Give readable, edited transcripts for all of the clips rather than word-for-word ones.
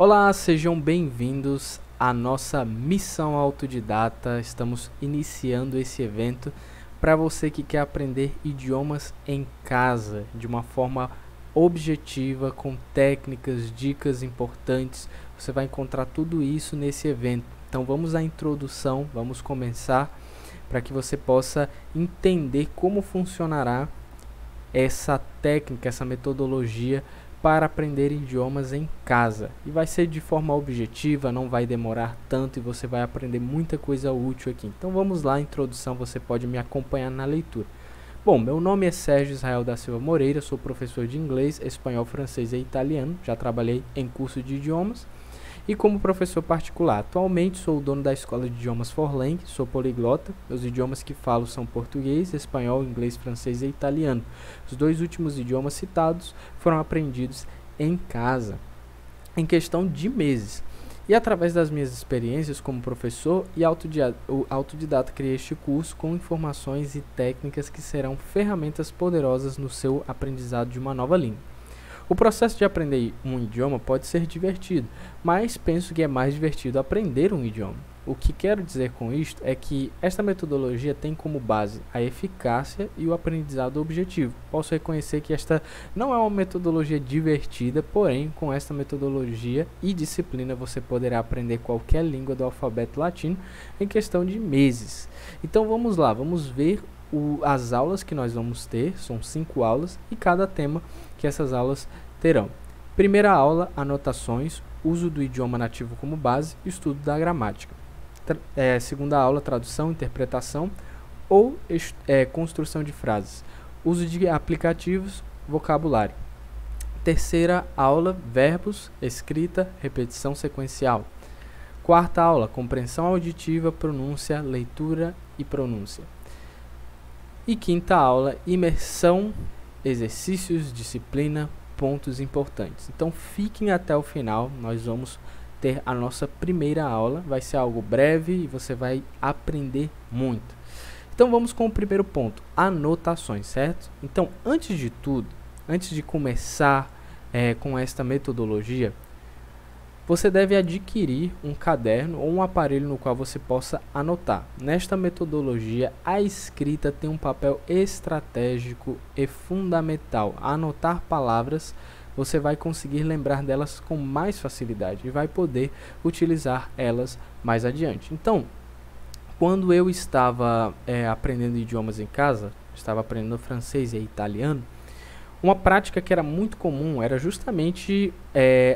Olá, sejam bem-vindos à nossa missão autodidata. Estamos iniciando esse evento para você que quer aprender idiomas em casa, de uma forma objetiva, com técnicas, dicas importantes. Você vai encontrar tudo isso nesse evento. Então vamos à introdução, vamos começar para que você possa entender como funcionará essa técnica, essa metodologia para aprender idiomas em casa. E vai ser de forma objetiva, não vai demorar tanto e você vai aprender muita coisa útil aqui. Então vamos lá, introdução, você pode me acompanhar na leitura. Bom, meu nome é Sérgio Israel da Silva Moreira, sou professor de inglês, espanhol, francês e italiano, já trabalhei em curso de idiomas e como professor particular. Atualmente sou o dono da Escola de Idiomas Forlang, sou poliglota, meus idiomas que falo são português, espanhol, inglês, francês e italiano. Os dois últimos idiomas citados foram aprendidos em casa, em questão de meses. E através das minhas experiências como professor e autodidata criei este curso com informações e técnicas que serão ferramentas poderosas no seu aprendizado de uma nova língua. O processo de aprender um idioma pode ser divertido, mas penso que é mais divertido aprender um idioma. O que quero dizer com isto é que esta metodologia tem como base a eficácia e o aprendizado objetivo. Posso reconhecer que esta não é uma metodologia divertida, porém, com esta metodologia e disciplina você poderá aprender qualquer língua do alfabeto latino em questão de meses. Então vamos lá, vamos ver as aulas que nós vamos ter, são 5 aulas, e cada tema que essas aulas terão. Primeira aula, anotações, uso do idioma nativo como base, estudo da gramática. Segunda aula, tradução, interpretação ou construção de frases, uso de aplicativos, vocabulário. Terceira aula, verbos, escrita, repetição sequencial. Quarta aula, compreensão auditiva, pronúncia, leitura e pronúncia. E quinta aula, imersão, exercícios, disciplina, pontos importantes. Então fiquem até o final, nós vamos ter a nossa primeira aula, vai ser algo breve e você vai aprender muito. Então vamos com o primeiro ponto, anotações, certo? Então antes de tudo, antes de começar com esta metodologia, você deve adquirir um caderno ou um aparelho no qual você possa anotar. Nesta metodologia, a escrita tem um papel estratégico e fundamental. Anotar palavras, você vai conseguir lembrar delas com mais facilidade e vai poder utilizar elas mais adiante. Então, quando eu estava aprendendo idiomas em casa, estava aprendendo francês e italiano, uma prática que era muito comum era justamente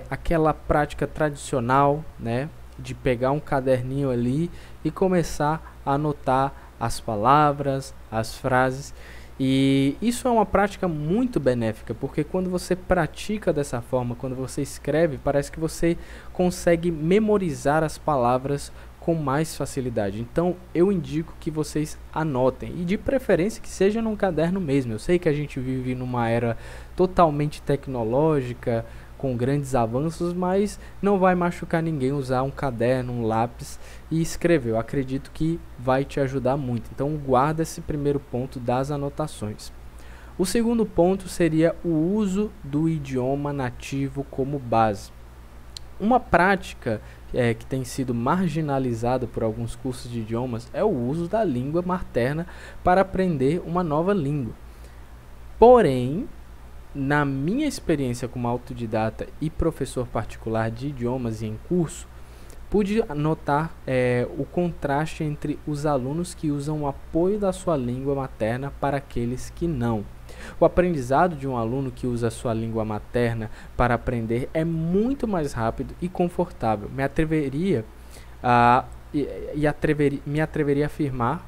aquela prática tradicional, né, de pegar um caderninho ali e começar a anotar as palavras, as frases. E isso é uma prática muito benéfica, porque quando você pratica dessa forma, quando você escreve, parece que você consegue memorizar as palavras com mais facilidade. Então eu indico que vocês anotem e de preferência que seja num caderno mesmo. Eu sei que a gente vive numa era totalmente tecnológica, com grandes avanços, mas não vai machucar ninguém usar um caderno, um lápis e escrever. Eu acredito que vai te ajudar muito. Então guarda esse primeiro ponto das anotações. O segundo ponto seria o uso do idioma nativo como base. Uma prática que tem sido marginalizada por alguns cursos de idiomas é o uso da língua materna para aprender uma nova língua. Porém, na minha experiência como autodidata e professor particular de idiomas e em curso, pude notar o contraste entre os alunos que usam o apoio da sua língua materna para aqueles que não. O aprendizado de um aluno que usa a sua língua materna para aprender é muito mais rápido e confortável. Me atreveria a afirmar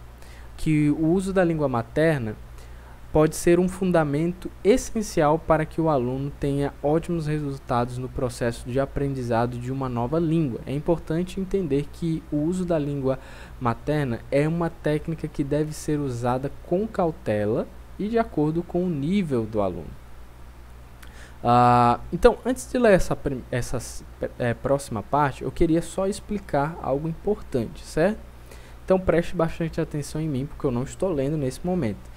que o uso da língua materna pode ser um fundamento essencial para que o aluno tenha ótimos resultados no processo de aprendizado de uma nova língua. É importante entender que o uso da língua materna é uma técnica que deve ser usada com cautela e de acordo com o nível do aluno. Então, antes de ler essa próxima parte, eu queria só explicar algo importante, certo? Então preste bastante atenção em mim, porque eu não estou lendo nesse momento.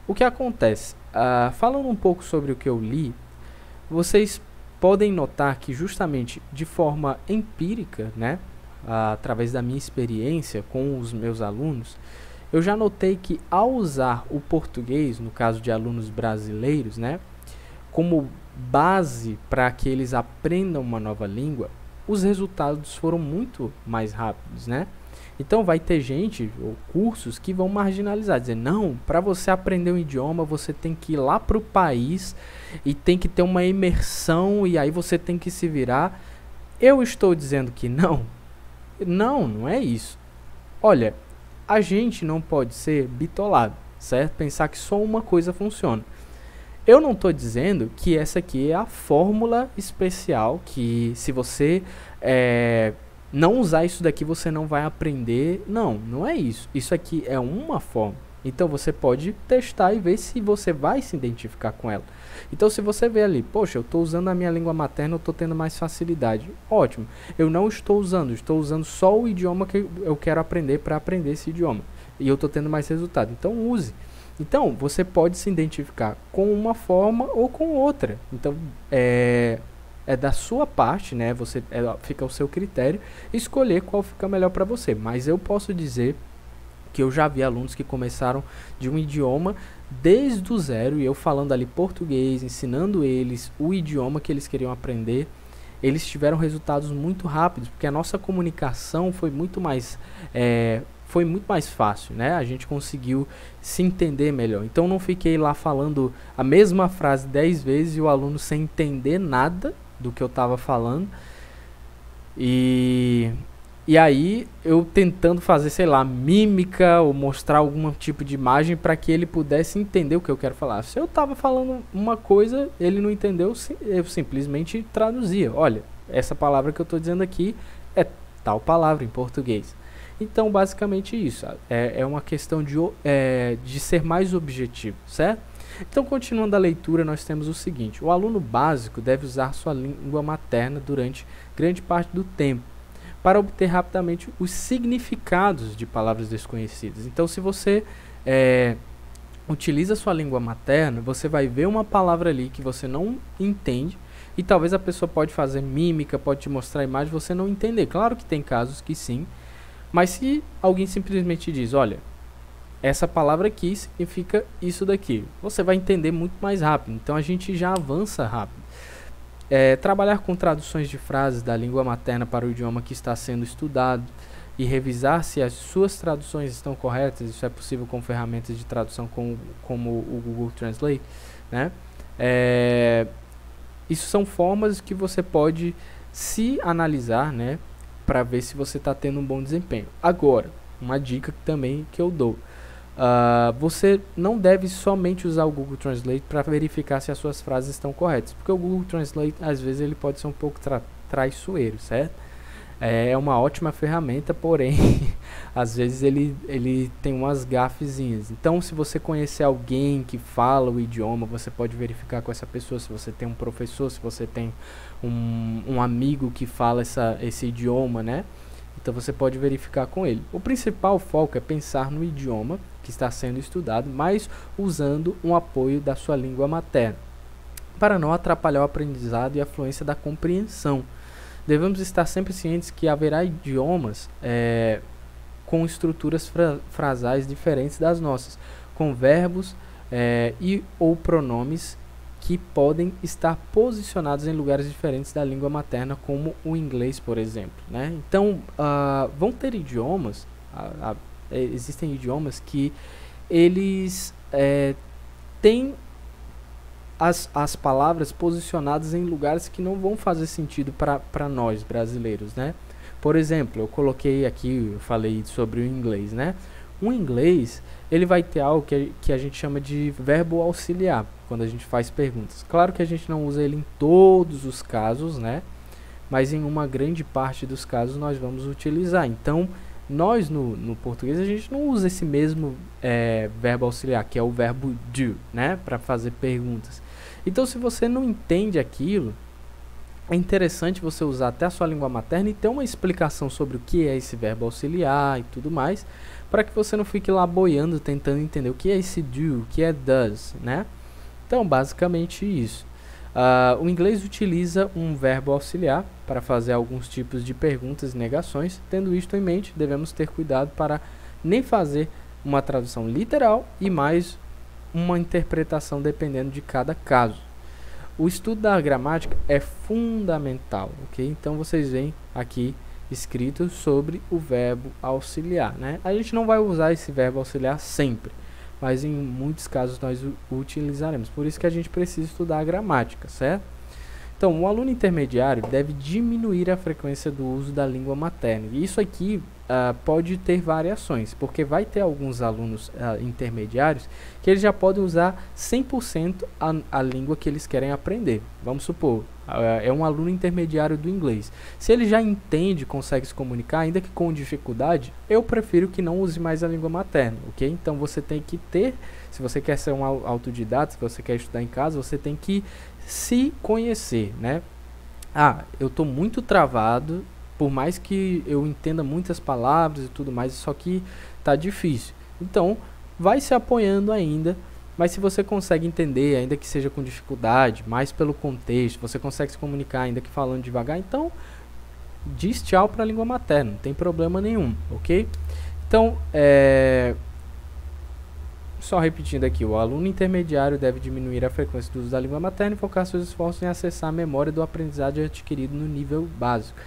O que acontece? Falando um pouco sobre o que eu li, vocês podem notar que justamente de forma empírica, né, através da minha experiência com os meus alunos, eu já notei que ao usar o português, no caso de alunos brasileiros, né, como base para que eles aprendam uma nova língua, os resultados foram muito mais rápidos, né? Então vai ter gente ou cursos que vão marginalizar, dizer, não, para você aprender um idioma, você tem que ir lá para o país e tem que ter uma imersão e aí você tem que se virar. Eu estou dizendo que não. Não é isso. Olha, a gente não pode ser bitolado, certo? Pensar que só uma coisa funciona. Eu não estou dizendo que essa aqui é a fórmula especial, que se você não usar isso daqui você não vai aprender. Não é isso. Isso aqui é uma forma. Então você pode testar e ver se você vai se identificar com ela. Então se você vê ali, poxa, eu estou usando a minha língua materna, eu estou tendo mais facilidade. Ótimo. Eu não estou usando só o idioma que eu quero aprender para aprender esse idioma. E eu estou tendo mais resultado. Então use. Então, você pode se identificar com uma forma ou com outra. Então, é da sua parte, né? Fica ao seu critério escolher qual fica melhor para você. Mas eu posso dizer que eu já vi alunos que começaram de um idioma desde o zero, e eu falando ali português, ensinando eles o idioma que eles queriam aprender. Eles tiveram resultados muito rápidos, porque a nossa comunicação foi muito mais fácil, né? A gente conseguiu se entender melhor. Então não fiquei lá falando a mesma frase 10 vezes e o aluno sem entender nada do que eu estava falando. E aí eu tentando fazer, sei lá, mímica ou mostrar algum tipo de imagem para que ele pudesse entender o que eu quero falar. Se eu estava falando uma coisa, ele não entendeu, eu simplesmente traduzia. Olha, essa palavra que eu estou dizendo aqui é tal palavra em português. Então, basicamente isso. É uma questão de ser mais objetivo, certo? Então, continuando a leitura, nós temos o seguinte. O aluno básico deve usar sua língua materna durante grande parte do tempo, para obter rapidamente os significados de palavras desconhecidas. Então, se você utiliza sua língua materna, você vai ver uma palavra ali que você não entende, e talvez a pessoa pode fazer mímica, pode te mostrar a imagem, você não entender. Claro que tem casos que sim, mas se alguém simplesmente diz, olha, essa palavra aqui significa isso daqui, você vai entender muito mais rápido. Então a gente já avança rápido. Trabalhar com traduções de frases da língua materna para o idioma que está sendo estudado e revisar se as suas traduções estão corretas. Isso é possível com ferramentas de tradução como o Google Translate, né? Isso são formas que você pode se analisar, né, para ver se você está tendo um bom desempenho. Agora, uma dica também que eu dou. Você não deve somente usar o Google Translate para verificar se as suas frases estão corretas, porque o Google Translate, às vezes, ele pode ser um pouco traiçoeiro, certo? É uma ótima ferramenta, porém, às vezes ele tem umas gafezinhas. Então, se você conhecer alguém que fala o idioma, você pode verificar com essa pessoa. Se você tem um professor, se você tem um amigo que fala esse idioma, né? Então, você pode verificar com ele. O principal foco é pensar no idioma que está sendo estudado, mas usando um apoio da sua língua materna, para não atrapalhar o aprendizado e a fluência da compreensão. Devemos estar sempre cientes que haverá idiomas com estruturas frasais diferentes das nossas, com verbos e ou pronomes que podem estar posicionados em lugares diferentes da língua materna, como o inglês, por exemplo, né? Então, vão ter idiomas, existem idiomas que eles têm as palavras posicionadas em lugares que não vão fazer sentido para nós brasileiros, né? Por exemplo, eu coloquei aqui, eu falei sobre o inglês, né? O inglês, ele vai ter algo que a gente chama de verbo auxiliar, quando a gente faz perguntas. Claro que a gente não usa ele em todos os casos, né? Mas em uma grande parte dos casos nós vamos utilizar. Então, nós no português a gente não usa esse mesmo verbo auxiliar, que é o verbo do, né? Para fazer perguntas. Então, se você não entende aquilo, é interessante você usar até a sua língua materna e ter uma explicação sobre o que é esse verbo auxiliar e tudo mais, para que você não fique lá boiando, tentando entender o que é esse do, o que é does, né? Então, basicamente isso. O inglês utiliza um verbo auxiliar para fazer alguns tipos de perguntas e negações. Tendo isto em mente, devemos ter cuidado para nem fazer uma tradução literal e mais uma interpretação dependendo de cada caso. O estudo da gramática é fundamental, ok? Então vocês veem aqui escrito sobre o verbo auxiliar, né? A gente não vai usar esse verbo auxiliar sempre, mas em muitos casos nós o utilizaremos. Por isso que a gente precisa estudar a gramática, certo? Então, o aluno intermediário deve diminuir a frequência do uso da língua materna. E isso aqui pode ter variações, porque vai ter alguns alunos intermediários que eles já podem usar 100% a língua que eles querem aprender. Vamos supor, é um aluno intermediário do inglês. Se ele já entende, consegue se comunicar, ainda que com dificuldade, eu prefiro que não use mais a língua materna, ok? Então, você tem que ter, se você quer ser um autodidata, se você quer estudar em casa, você tem que se conhecer, né? Eu estou muito travado, por mais que eu entenda muitas palavras e tudo mais, só que tá difícil. Então, vai se apoiando ainda, mas se você consegue entender, ainda que seja com dificuldade, mais pelo contexto, você consegue se comunicar, ainda que falando devagar, então diz tchau para a língua materna, não tem problema nenhum, ok? Então, só repetindo aqui, o aluno intermediário deve diminuir a frequência do uso da língua materna e focar seus esforços em acessar a memória do aprendizado adquirido no nível básico.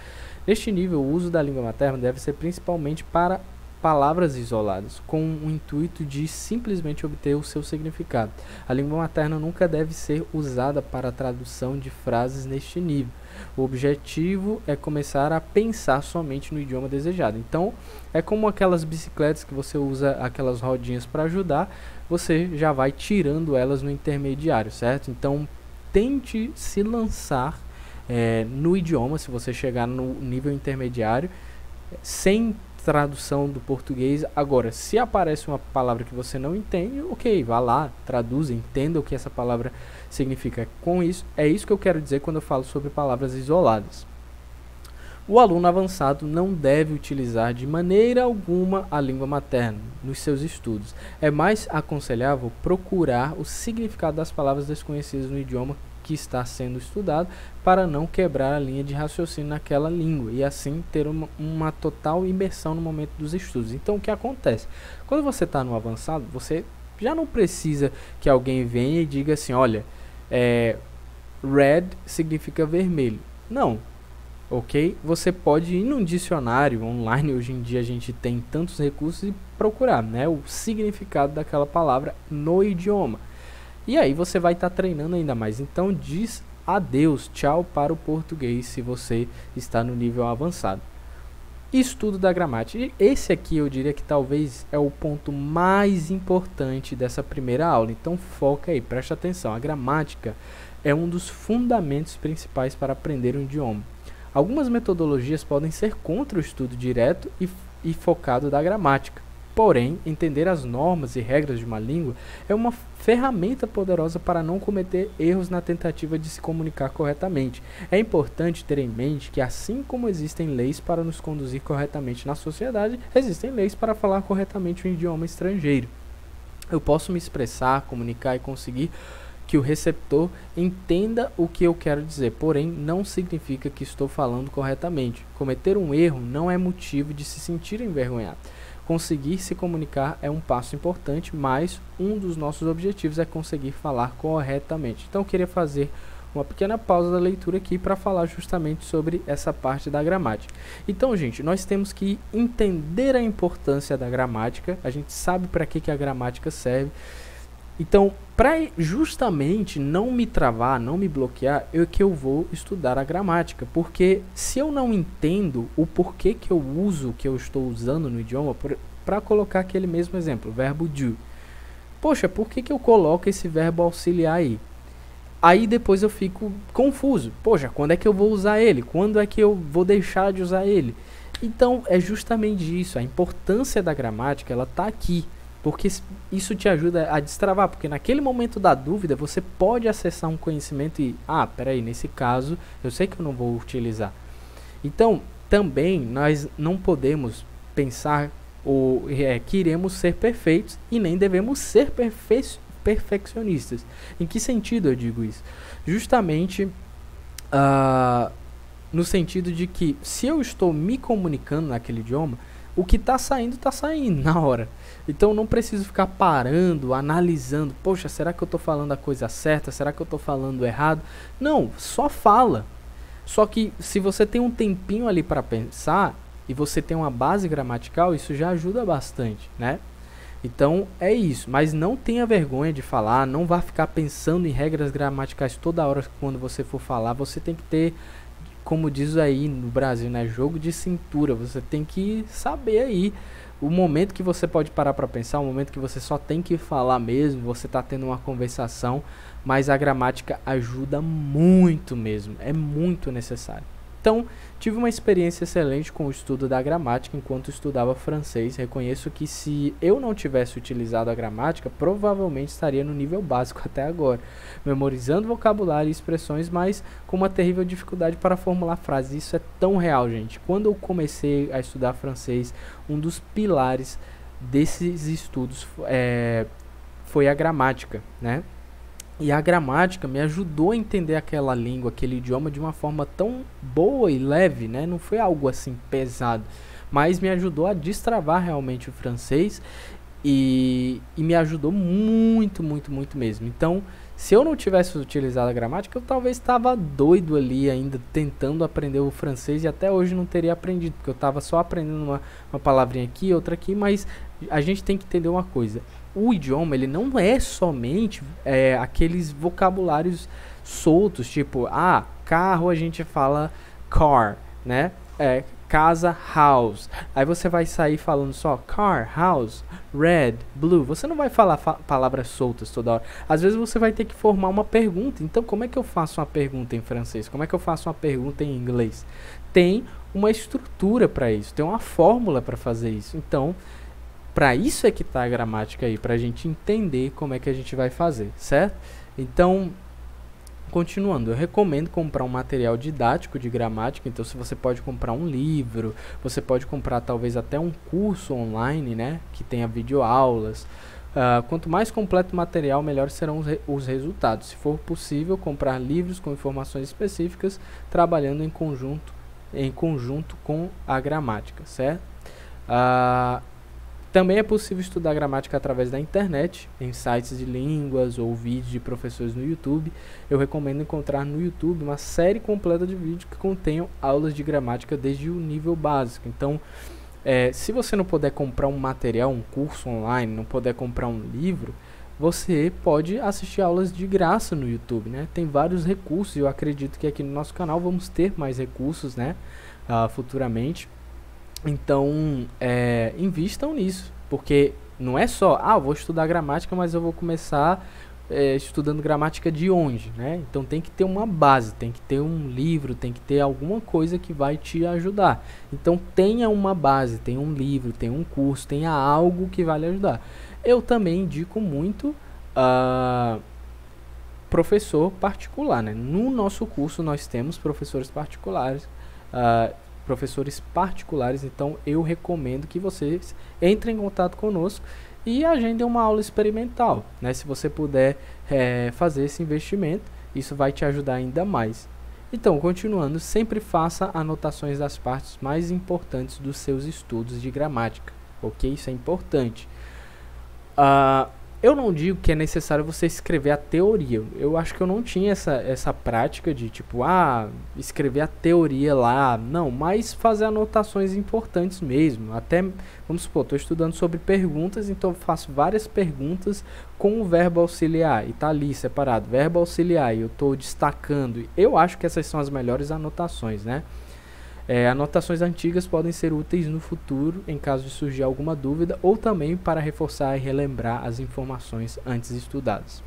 Neste nível, o uso da língua materna deve ser principalmente para palavras isoladas, com o intuito de simplesmente obter o seu significado. A língua materna nunca deve ser usada para a tradução de frases neste nível. O objetivo é começar a pensar somente no idioma desejado. Então, é como aquelas bicicletas que você usa aquelas rodinhas para ajudar, você já vai tirando elas no intermediário, certo? Então, tente se lançar no idioma, se você chegar no nível intermediário, sem tradução do português. Agora, se aparece uma palavra que você não entende, ok, vá lá, traduza, entenda o que essa palavra significa. Com isso, é isso que eu quero dizer quando eu falo sobre palavras isoladas. O aluno avançado não deve utilizar de maneira alguma a língua materna nos seus estudos. É mais aconselhável procurar o significado das palavras desconhecidas no idioma que está sendo estudado, para não quebrar a linha de raciocínio naquela língua e assim ter uma total imersão no momento dos estudos. Então, o que acontece? Quando você está no avançado, você já não precisa que alguém venha e diga assim, olha, red significa vermelho. Não, ok? Você pode ir num dicionário online, hoje em dia a gente tem tantos recursos, e procurar, né, o significado daquela palavra no idioma. E aí você vai estar treinando ainda mais. Então diz adeus, tchau para o português se você está no nível avançado. Estudo da gramática. E esse aqui eu diria que talvez é o ponto mais importante dessa primeira aula. Então foca aí, preste atenção. A gramática é um dos fundamentos principais para aprender um idioma. Algumas metodologias podem ser contra o estudo direto e focado da gramática. Porém, entender as normas e regras de uma língua é uma ferramenta poderosa para não cometer erros na tentativa de se comunicar corretamente. É importante ter em mente que, assim como existem leis para nos conduzir corretamente na sociedade, existem leis para falar corretamente um idioma estrangeiro. Eu posso me expressar, comunicar e conseguir que o receptor entenda o que eu quero dizer, porém não significa que estou falando corretamente. Cometer um erro não é motivo de se sentir envergonhado. Conseguir se comunicar é um passo importante, mas um dos nossos objetivos é conseguir falar corretamente. Então eu queria fazer uma pequena pausa da leitura aqui para falar justamente sobre essa parte da gramática. Então, gente, nós temos que entender a importância da gramática, a gente sabe para que a gramática serve. Então, para justamente não me travar, não me bloquear, eu vou estudar a gramática, porque se eu não entendo o porquê que eu uso o que eu estou usando no idioma, para colocar aquele mesmo exemplo, o verbo do. Poxa, por que eu coloco esse verbo auxiliar aí? Aí depois eu fico confuso. Poxa, quando é que eu vou usar ele? Quando é que eu vou deixar de usar ele? Então, é justamente isso, a importância da gramática, ela está aqui. Porque isso te ajuda a destravar, porque naquele momento da dúvida você pode acessar um conhecimento e, peraí, nesse caso eu sei que eu não vou utilizar. Então, também nós não podemos pensar que iremos ser perfeitos e nem devemos ser perfeccionistas. Em que sentido eu digo isso? Justamente no sentido de que se eu estou me comunicando naquele idioma, o que está saindo na hora. Então eu não preciso ficar parando, analisando, poxa, será que eu estou falando a coisa certa? Será que eu estou falando errado? Não, só fala. Só que se você tem um tempinho ali para pensar e você tem uma base gramatical, isso já ajuda bastante, né? Então é isso, mas não tenha vergonha de falar, não vá ficar pensando em regras gramaticais toda hora quando você for falar. Você tem que ter, como diz aí no Brasil, né, jogo de cintura. Você tem que saber aí o momento que você pode parar para pensar, o momento que você só tem que falar mesmo, você está tendo uma conversação, mas a gramática ajuda muito mesmo, é muito necessário. Então, tive uma experiência excelente com o estudo da gramática enquanto estudava francês. Reconheço que se eu não tivesse utilizado a gramática, provavelmente estaria no nível básico até agora, memorizando vocabulário e expressões, mas com uma terrível dificuldade para formular frases. Isso é tão real, gente. Quando eu comecei a estudar francês, um dos pilares desses estudos foi a gramática, né? E a gramática me ajudou a entender aquela língua, aquele idioma de uma forma tão boa e leve, né? Não foi algo assim pesado, mas me ajudou a destravar realmente o francês e me ajudou muito, muito, muito mesmo. Então, se eu não tivesse utilizado a gramática, eu talvez estava doido ali ainda tentando aprender o francês e até hoje não teria aprendido, porque eu estava só aprendendo uma palavrinha aqui, outra aqui, mas a gente tem que entender uma coisa. O idioma, ele não é somente aqueles vocabulários soltos, tipo, carro a gente fala car, né? Casa, house. Aí você vai sair falando só car, house, red, blue. Você não vai falar palavras soltas toda hora. Às vezes você vai ter que formar uma pergunta. Então, como é que eu faço uma pergunta em francês? Como é que eu faço uma pergunta em inglês? Tem uma estrutura para isso, tem uma fórmula para fazer isso. Então, para isso é que está a gramática aí, para a gente entender como é que a gente vai fazer, certo? Então, continuando, eu recomendo comprar um material didático de gramática. Então, se você pode comprar um livro, você pode comprar talvez até um curso online, né, que tenha videoaulas. Quanto mais completo o material, melhores serão os resultados. Se for possível, comprar livros com informações específicas, trabalhando em conjunto com a gramática, certo? Também é possível estudar gramática através da internet, em sites de línguas ou vídeos de professores no YouTube. Eu recomendo encontrar no YouTube uma série completa de vídeos que contenham aulas de gramática desde o nível básico. Então, se você não puder comprar um material, um curso online, não puder comprar um livro, você pode assistir aulas de graça no YouTube, né? Tem vários recursos e eu acredito que aqui no nosso canal vamos ter mais recursos, né? Futuramente. Então, invistam nisso, porque não é só, eu vou estudar gramática, mas eu vou começar estudando gramática de onde, né? Então tem que ter uma base, tem que ter um livro, tem que ter alguma coisa que vai te ajudar. Então tenha uma base, tenha um livro, tenha um curso, tenha algo que vai lhe ajudar. Eu também indico muito professor particular, né? No nosso curso nós temos professores particulares, então eu recomendo que vocês entrem em contato conosco e agendem uma aula experimental, né? Se você puder fazer esse investimento, isso vai te ajudar ainda mais. Então, continuando, sempre faça anotações das partes mais importantes dos seus estudos de gramática, ok? Isso é importante. Eu não digo que é necessário você escrever a teoria. Eu acho que eu não tinha essa prática de tipo, escrever a teoria lá. Não, mas fazer anotações importantes mesmo. Até, vamos supor, estou estudando sobre perguntas, então eu faço várias perguntas com o verbo auxiliar. E tá ali separado, verbo auxiliar, e eu estou destacando. Eu acho que essas são as melhores anotações, né? Anotações antigas podem ser úteis no futuro, em caso de surgir alguma dúvida, ou também para reforçar e relembrar as informações antes estudadas.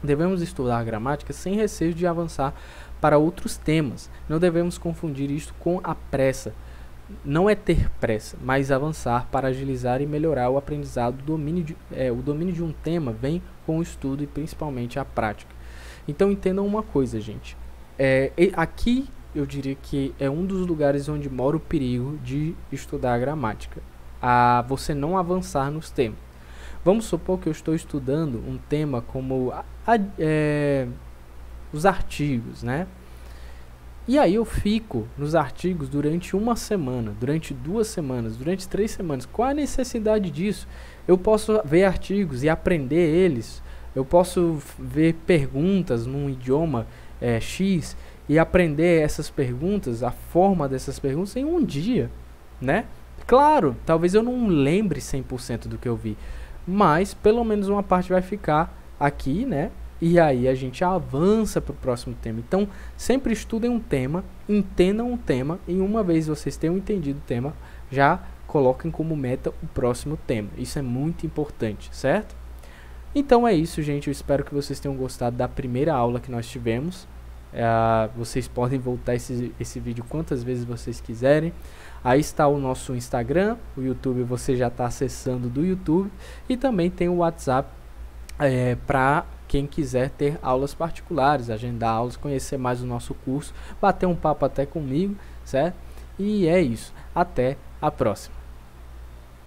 Devemos estudar a gramática sem receio de avançar para outros temas. Não devemos confundir isto com a pressa. Não é ter pressa, mas avançar para agilizar e melhorar o aprendizado. O domínio de um tema vem com o estudo e principalmente a prática. Então entendam uma coisa, gente. Aqui eu diria que é um dos lugares onde mora o perigo de estudar a gramática. Você não avançar nos temas. Vamos supor que eu estou estudando um tema como os artigos, né? E aí eu fico nos artigos durante uma semana, durante 2 semanas, durante 3 semanas. Qual a necessidade disso? Eu posso ver artigos e aprender eles. Eu posso ver perguntas num idioma X e aprender essas perguntas, a forma dessas perguntas em um dia, né? Claro, talvez eu não lembre 100% do que eu vi, mas pelo menos uma parte vai ficar aqui, né? E aí a gente avança para o próximo tema. Então, sempre estudem um tema, entendam um tema, e uma vez vocês tenham entendido o tema, já coloquem como meta o próximo tema. Isso é muito importante, certo? Então é isso, gente. Eu espero que vocês tenham gostado da primeira aula que nós tivemos. Vocês podem voltar esse vídeo quantas vezes vocês quiserem. Aí está o nosso Instagram, o YouTube você já está acessando do YouTube, e também tem o WhatsApp para quem quiser ter aulas particulares, agendar aulas, conhecer mais o nosso curso, bater um papo até comigo, certo? E é isso. Até a próxima.